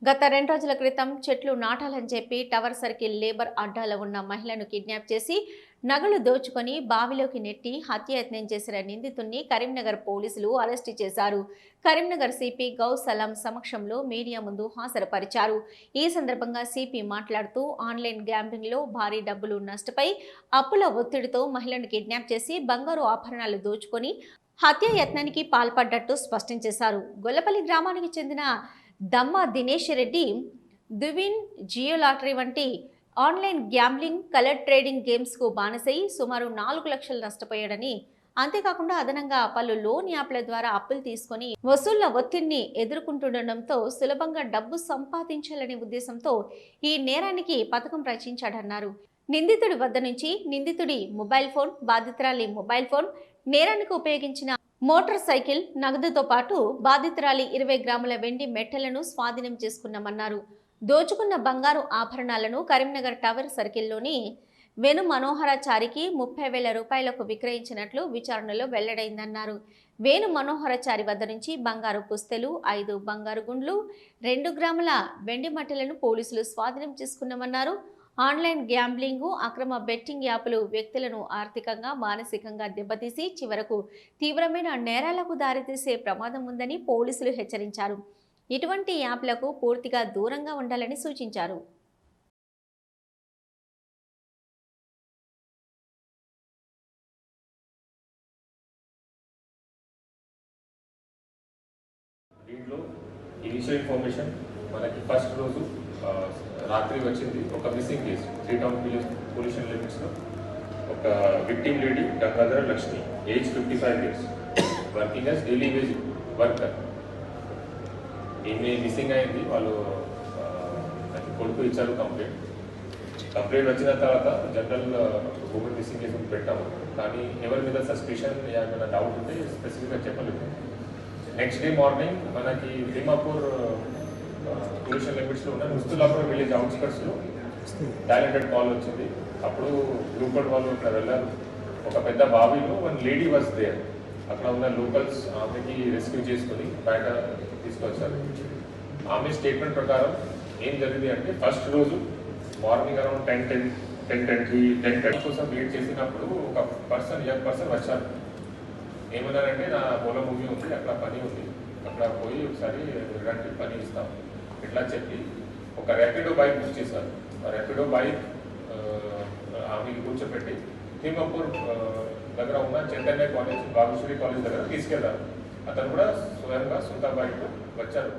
గత 2 రోజుల క్రితం చెట్లు నాటాలని చెప్పి టవర్ సర్కిల్ లేబర్ అడ్డాలో ఉన్న మహిళను కిడ్నాప్ చేసి నగలు దోచుకొని బావిలోకి నెట్టి హత్యాయత్నం చేసిన నిందితుడిని కరీంనగర్ పోలీసులు అరెస్టు చేశారు. కరీంనగర్ సిపి గౌసలాం సమక్షంలో మీడియా ముందు హాజరుపరిచారు. ఈ సందర్భంగా సిపి మాట్లాడుతూ ఆన్లైన్ గ్యాంబ్లింగ్లో భారీ డబ్బులు నష్టపై అప్పుల ఒత్తిడితో మహిళను కిడ్నాప్ చేసి బంగారు ఆభరణాలు దోచుకొని హత్యాయత్నానికి పాల్పడ్డట్టు స్పష్టం చేశారు. గొల్లపల్లి గ్రామానికి చెందిన దమ్మ దినేష్ రెడ్డి దువిన్, జియో లాటరీ వంటి ఆన్లైన్ గ్యాంబ్లింగ్, కలర్ ట్రేడింగ్ గేమ్స్కు బానిసై సుమారు 4 లక్షలు నష్టపోయాడని, అంతేకాకుండా అదనంగా పలు లోన్ యాప్ల ద్వారా అప్పులు తీసుకొని వసూళ్ల ఒత్తిడిని ఎదుర్కొంటుండటంతో సులభంగా డబ్బు సంపాదించాలనే ఉద్దేశంతో ఈ నేరానికి పథకం రచించాడన్నారు. నిందితుడి వద్ద నుంచి నిందితుడి మొబైల్ ఫోన్, బాధితురాలి మొబైల్ ఫోన్, నేరానికి ఉపయోగించిన మోటార్ సైకిల్, నగదుతో పాటు బాధితురాలి 20 గ్రాముల వెండి మెట్టలను స్వాధీనం చేసుకున్నామన్నారు. దోచుకున్న బంగారు ఆభరణాలను కరీంనగర్ టవర్ సర్కిల్లోని వేణు మనోహరాచారికి 30,000 రూపాయలకు విక్రయించినట్లు విచారణలో వెల్లడైందన్నారు. వేణు మనోహరాచారి వద్ద నుంచి బంగారు పుస్తెలు, 5 బంగారు గుండ్లు, 2 గ్రాముల వెండి మట్టలను పోలీసులు స్వాధీనం చేసుకున్నామన్నారు. ఆన్లైన్ గ్యాంబ్లింగ్, అక్రమ బెట్టింగ్ యాప్లు వ్యక్తులను ఆర్థికంగా, మానసికంగా దెబ్బతీసి చివరకు తీవ్రమైన నేరాలకు దారితీసే ప్రమాదం ఉందని పోలీసులు హెచ్చరించారు. ఇటువంటి యాప్లకు పూర్తిగా దూరంగా ఉండాలని సూచించారు. దీంట్లో ఇనిషియల్ ఇన్ఫర్మేషన్ మనకి ఫస్ట్ రోజు రాత్రి వచ్చింది ఒక మిస్సింగ్ కేసు 3 టౌన్ పోలీస్ లిమిట్స్లో ఒక victim lady Gangadhara Lakshmi, age 55 years, working as daily wage worker. ఈమె మిస్సింగ్ అయింది. వాళ్ళు కొడుకు ఇచ్చారు కంప్లైంట్ వచ్చిన తర్వాత జనరల్ ఉమెన్ మిస్సింగ్ కేసు పెట్టాము. కానీ ఎవరి మీద సస్పిషన్ ఏమైనా డౌట్ ఉంటే స్పెసిఫిక్గా చెప్పలేదు. నెక్స్ట్ డే మార్నింగ్ మనకి భీమాపూర్ పోలీస్ లిమిట్స్లో ఉన్న ముస్తులాపూర్ విలేజ్ అవుట్స్కట్స్లో టాలెంటెడ్ కాల్ వచ్చింది. అప్పుడు గ్రూప్ వాళ్ళు అక్కడ వెళ్ళారు. ఒక పెద్ద బావిలో వన్ లేడీ వాజ్ దేర్. అక్కడ ఉన్న లోకల్స్ ఆమెకి రెస్క్యూ చేసుకుని బయట తీసుకొచ్చారు. ఆమె స్టేట్మెంట్ ప్రకారం ఏం జరిగింది అంటే ఫస్ట్ రోజు మార్నింగ్ అరౌండ్ 10:30 కోసం వెయిట్ చేసినప్పుడు ఒక యంగ్ పర్సన్ వచ్చారు. ఏమన్నారంటే నా పొలం భూమి ఉంది, అక్కడ పని ఉంది, అక్కడ పోయి ఒకసారి రండి పని ఇస్తాం ఇట్లా చెప్పి ఒక ర్యాపిడో బైక్ బుక్ చేశారు. ఆ ర్యాపిడో బైక్ ఆమెకి కూర్చోపెట్టి భీమాపూర్ దగ్గర ఉన్న చైతన్య కాలేజ్, బాబుశ్రీ కాలేజ్ దగ్గర తీసుకెళ్లారు. అతను కూడా స్వయంగా సొంత బైక్ వచ్చారు.